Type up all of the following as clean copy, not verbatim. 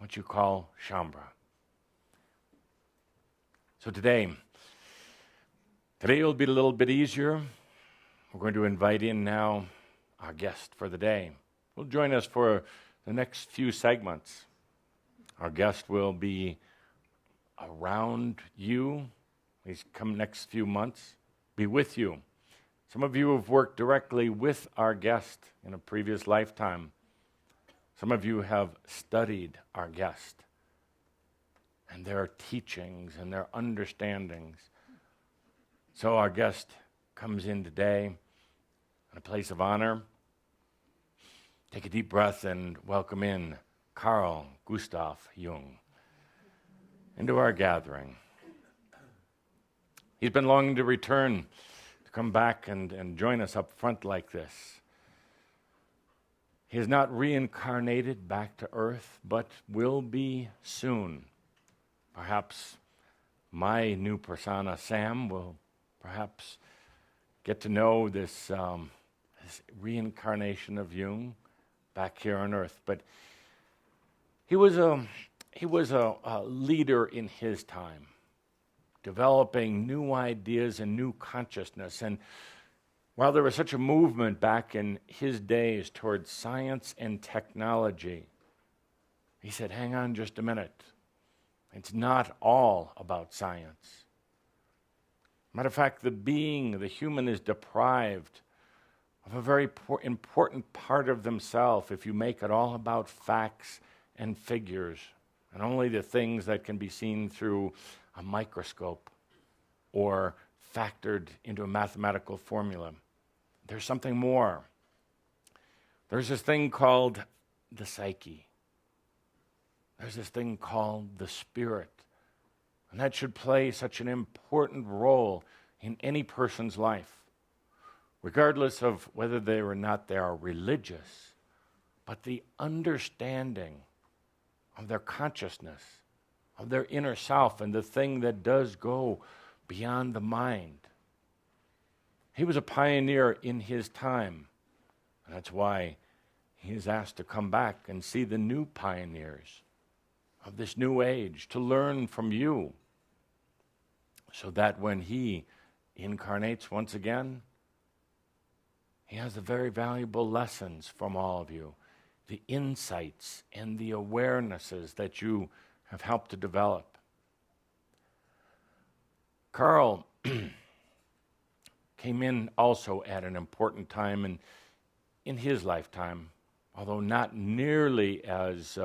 what you call Shambra. So today will be a little bit easier. We're going to invite in now our guest for the day. Will join us for the next few segments. Our guest will be around you. He's come next few months, be with you. Some of you have worked directly with our guest in a previous lifetime. Some of you have studied our guest and their teachings and their understandings. So our guest comes in today in a place of honor. Take a deep breath and welcome in Carl Gustav Jung into our gathering. He's been longing to return, to come back and join us up front like this. He is not reincarnated back to earth, but will be soon. Perhaps my new persona, Sam, will perhaps get to know this reincarnation of Jung back here on earth. But he was a leader in his time, developing new ideas and new consciousness. And while there was such a movement back in his days towards science and technology, he said, hang on just a minute. It's not all about science. Matter of fact, the human is deprived of a very important part of themselves if you make it all about facts and figures and only the things that can be seen through a microscope or factored into a mathematical formula. There's something more. There's this thing called the psyche. There's this thing called the spirit. And that should play such an important role in any person's life, regardless of whether they or not they are religious, but the understanding of their consciousness, of their inner self, and the thing that does go beyond the mind. He was a pioneer in his time, and that's why he is asked to come back and see the new pioneers of this new age, to learn from you, so that when he incarnates once again, he has the very valuable lessons from all of you, the insights and the awarenesses that you have helped to develop. Carl came in also at an important time in his lifetime, although not nearly as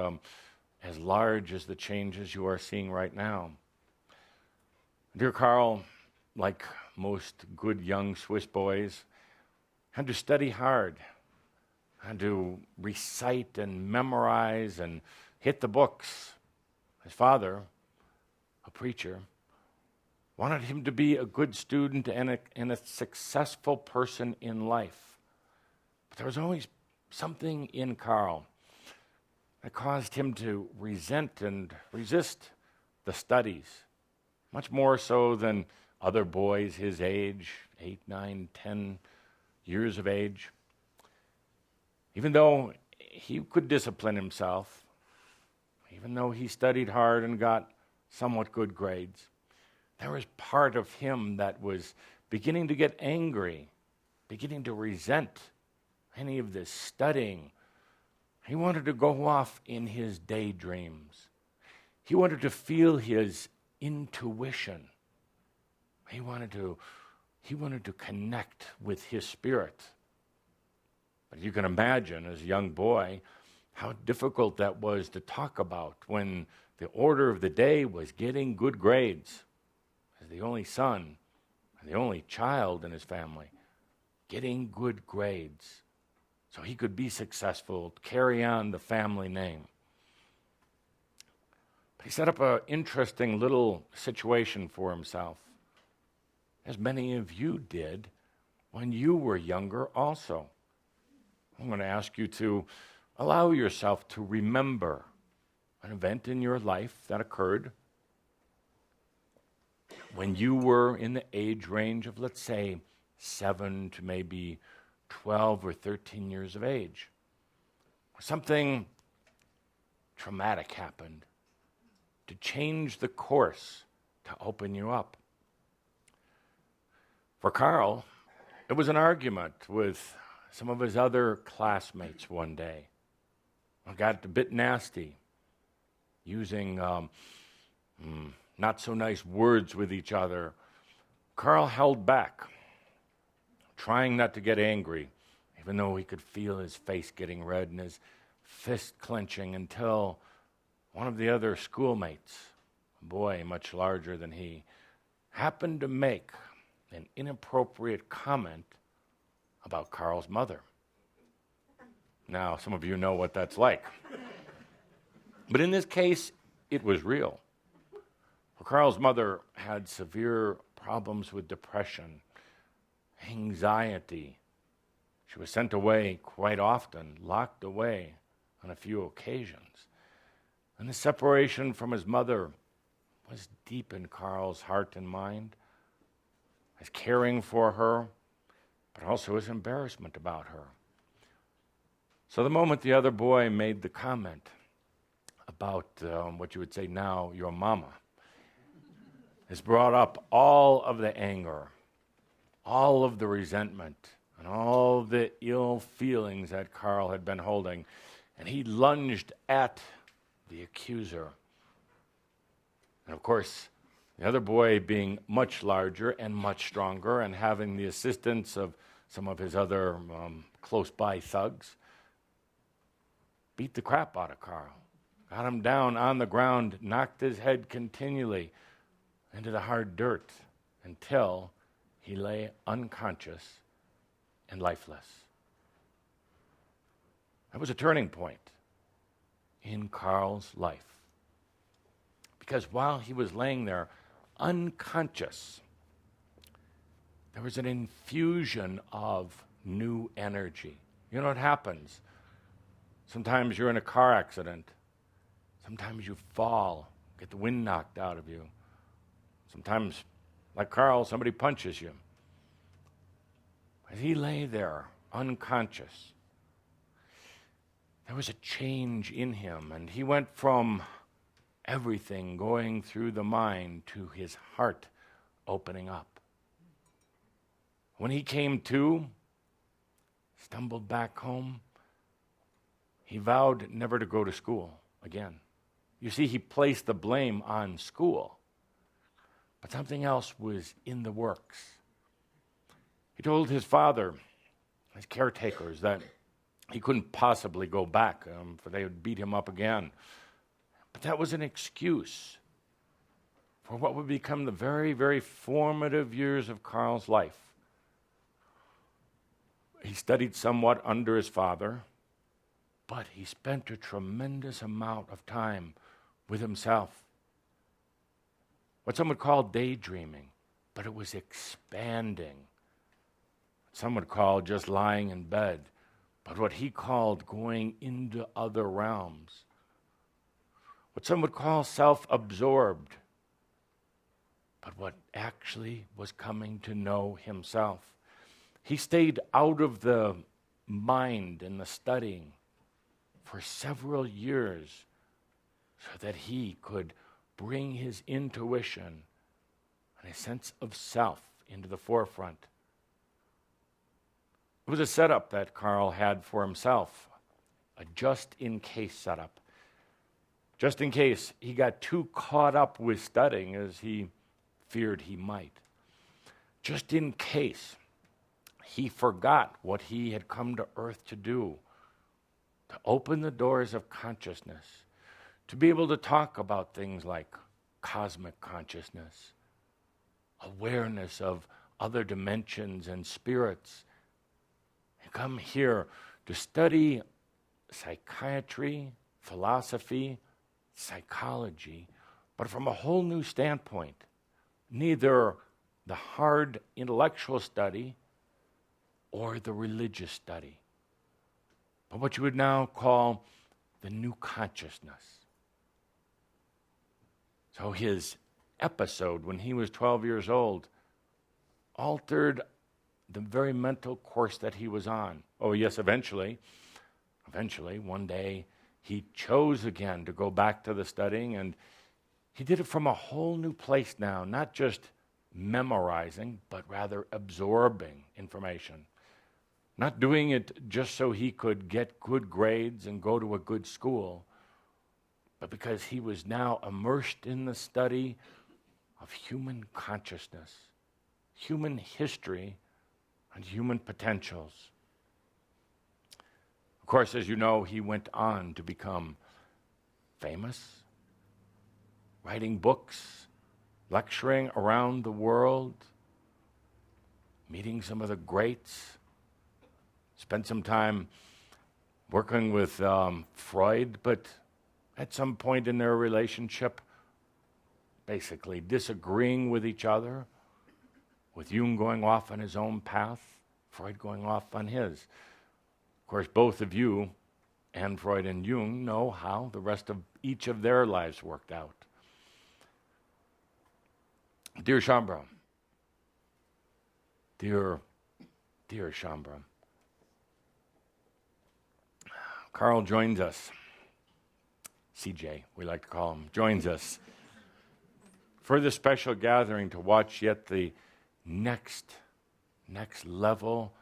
large as the changes you are seeing right now. Dear Carl, like most good young Swiss boys, had to study hard, had to recite and memorize and hit the books. His father, a preacher, wanted him to be a good student and a successful person in life. But there was always something in Carl that caused him to resent and resist the studies, much more so than other boys his age, 8, 9, 10 years of age. Even though he could discipline himself, even though he studied hard and got somewhat good grades, there was part of him that was beginning to get angry, beginning to resent any of this studying. He wanted to go off in his daydreams. He wanted to feel his intuition. He wanted to connect with his spirit. But you can imagine, as a young boy, how difficult that was to talk about when the order of the day was getting good grades. As the only son and the only child in his family, getting good grades so he could be successful, carry on the family name. But he set up an interesting little situation for himself, as many of you did when you were younger also. I'm going to ask you to allow yourself to remember an event in your life that occurred when you were in the age range of, let's say, 7 to maybe 12 or 13 years of age. Something traumatic happened to change the course, to open you up. For Carl, it was an argument with some of his other classmates one day. It got a bit nasty, using not so nice words with each other. Carl held back, trying not to get angry, even though he could feel his face getting red and his fist clenching, until one of the other schoolmates, a boy much larger than he, happened to make an inappropriate comment about Carl's mother. Now, some of you know what that's like. But in this case, it was real. For Carl's mother had severe problems with depression, anxiety. She was sent away quite often, locked away on a few occasions. And the separation from his mother was deep in Carl's heart and mind, his caring for her, but also his embarrassment about her. So the moment the other boy made the comment about what you would say now, your mama, has brought up all of the anger, all of the resentment, and all the ill feelings that Carl had been holding, and he lunged at the accuser. And of course, the other boy, being much larger and much stronger and having the assistance of some of his other close-by thugs, beat the crap out of Carl, got him down on the ground, knocked his head continually into the hard dirt until he lay unconscious and lifeless. That was a turning point in Carl's life. Because while he was laying there unconscious, there was an infusion of new energy. You know what happens? Sometimes you're in a car accident. Sometimes you fall, get the wind knocked out of you. Sometimes, like Carl, somebody punches you. As he lay there, unconscious, there was a change in him, and he went from everything going through the mind to his heart opening up. When he came to, stumbled back home, he vowed never to go to school again. You see, he placed the blame on school, but something else was in the works. He told his father, his caretakers, that he couldn't possibly go back, for they would beat him up again. But that was an excuse for what would become the very, very formative years of Carl's life. He studied somewhat under his father, but he spent a tremendous amount of time with himself. What some would call daydreaming, but it was expanding. Some would call just lying in bed, but what he called going into other realms. What some would call self-absorbed, but what actually was coming to know himself. He stayed out of the mind and the studying for several years so that he could bring his intuition and a sense of self into the forefront. It was a setup that Carl had for himself, a just-in-case setup. Just in case he got too caught up with studying as he feared he might. Just in case he forgot what he had come to earth to do, to open the doors of consciousness, to be able to talk about things like cosmic consciousness, awareness of other dimensions and spirits, and come here to study psychiatry, philosophy, psychology, but from a whole new standpoint. Neither the hard intellectual study or the religious study, but what you would now call the new consciousness. So his episode when he was 12 years old altered the very mental course that he was on. Oh yes, eventually, one day, he chose again to go back to the studying, and he did it from a whole new place now, not just memorizing, but rather absorbing information. Not doing it just so he could get good grades and go to a good school, but because he was now immersed in the study of human consciousness, human history, and human potentials. Of course, as you know, he went on to become famous, writing books, lecturing around the world, meeting some of the greats, spent some time working with Freud, but at some point in their relationship, basically disagreeing with each other, with Jung going off on his own path, Freud going off on his. Of course, both of you, and Freud and Jung, know how the rest of each of their lives worked out. Dear Shambra, dear Shambra, Carl joins us. CJ, we like to call him, joins us for this special gathering to watch yet the next level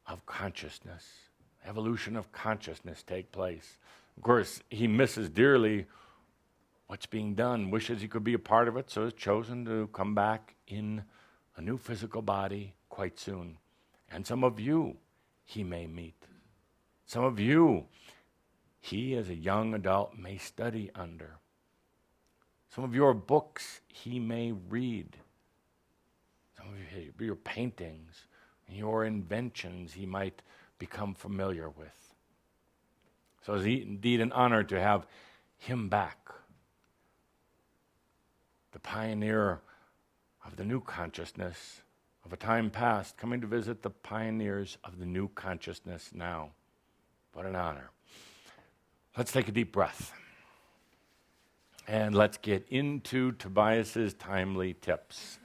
of consciousness, evolution of consciousness take place. Of course, he misses dearly what's being done, wishes he could be a part of it, so has chosen to come back in a new physical body quite soon. And some of you he may meet. Some of you he, as a young adult, may study under. Some of your books he may read. Some of your paintings and your inventions he might become familiar with. So it's indeed an honor to have him back, the pioneer of the new consciousness of a time past, coming to visit the pioneers of the new consciousness now. What an honor. Let's take a deep breath. And let's get into Tobias's timely tips.